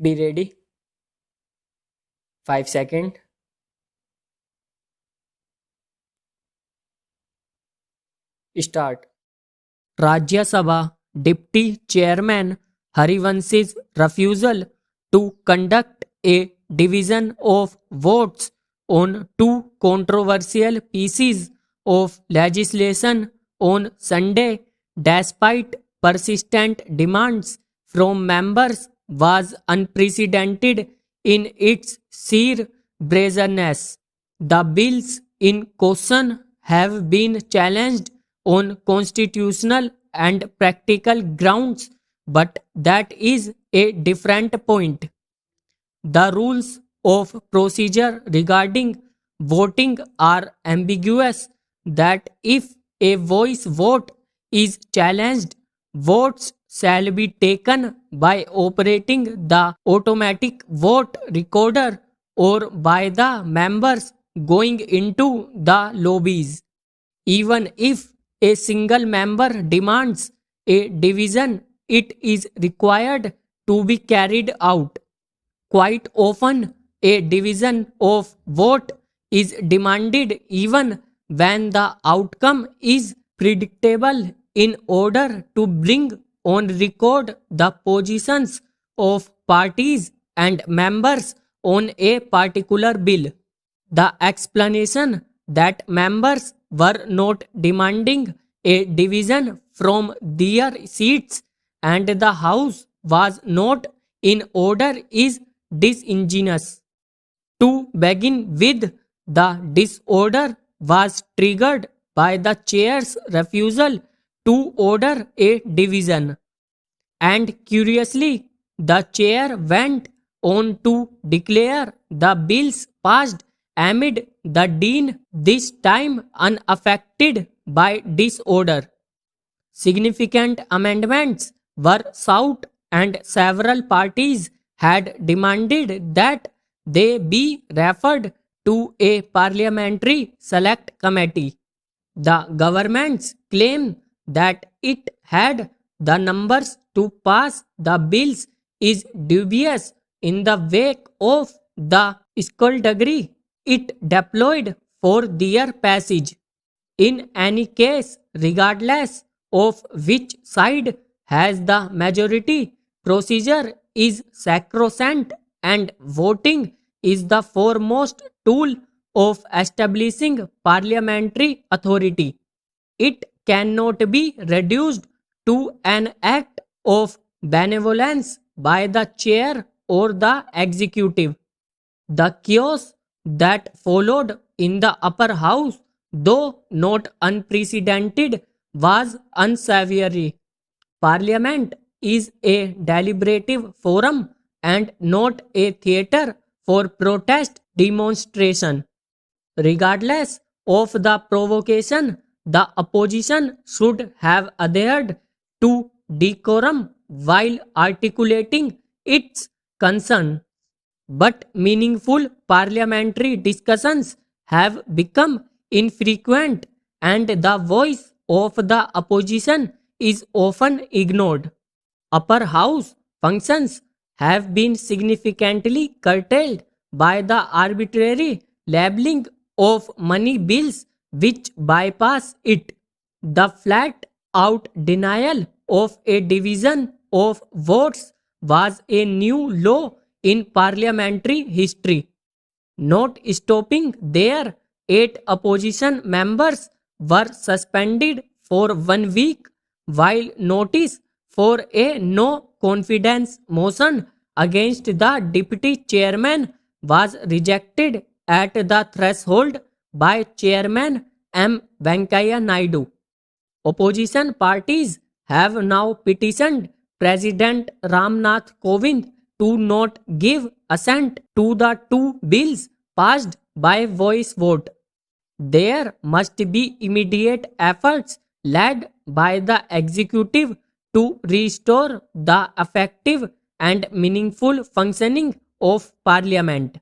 Be ready. 5 seconds. Start. Rajya Sabha Deputy Chairman Harivansh's refusal to conduct a division of votes on two controversial pieces of legislation on Sunday, despite persistent demands from members, was unprecedented in its sheer brazenness. The bills in question have been challenged on constitutional and practical grounds, but that is a different point. The rules of procedure regarding voting are ambiguous that if a voice vote is challenged, votes shall be taken by operating the automatic vote recorder or by the members going into the lobbies. Even if a single member demands a division, it is required to be carried out. Quite often, a division of vote is demanded even when the outcome is predictable in order to bring on record the positions of parties and members on a particular bill. The explanation that members were not demanding a division from their seats and the House was not in order is disingenuous. To begin with, the disorder was triggered by the chair's refusal to order a division. And curiously, the chair went on to declare the bills passed amid the dean, this time unaffected by disorder. Significant amendments were sought, and several parties had demanded that they be referred to a parliamentary select committee. The government's claim that it had the numbers to pass the bills is dubious in the wake of the skullduggery it deployed for their passage. In any case, regardless of which side has the majority, procedure is sacrosanct and voting is the foremost tool of establishing parliamentary authority. It cannot be reduced to an act of benevolence by the chair or the executive. The chaos that followed in the upper house, though not unprecedented, was unsavory. Parliament is a deliberative forum and not a theatre for protest demonstration. Regardless of the provocation, the opposition should have adhered to decorum while articulating its concern. But meaningful parliamentary discussions have become infrequent and the voice of the opposition is often ignored. Upper house functions have been significantly curtailed by the arbitrary labeling of money bills which bypass it. The flat out denial of a division of votes was a new law in parliamentary history. Not stopping there, 8 opposition members were suspended for 1 week while notice for a no confidence motion against the deputy chairman was rejected at the threshold by Chairman M. Venkaiah Naidu. Opposition parties have now petitioned President Ramnath Kovind to not give assent to the two bills passed by voice vote. There must be immediate efforts led by the executive to restore the effective and meaningful functioning of parliament.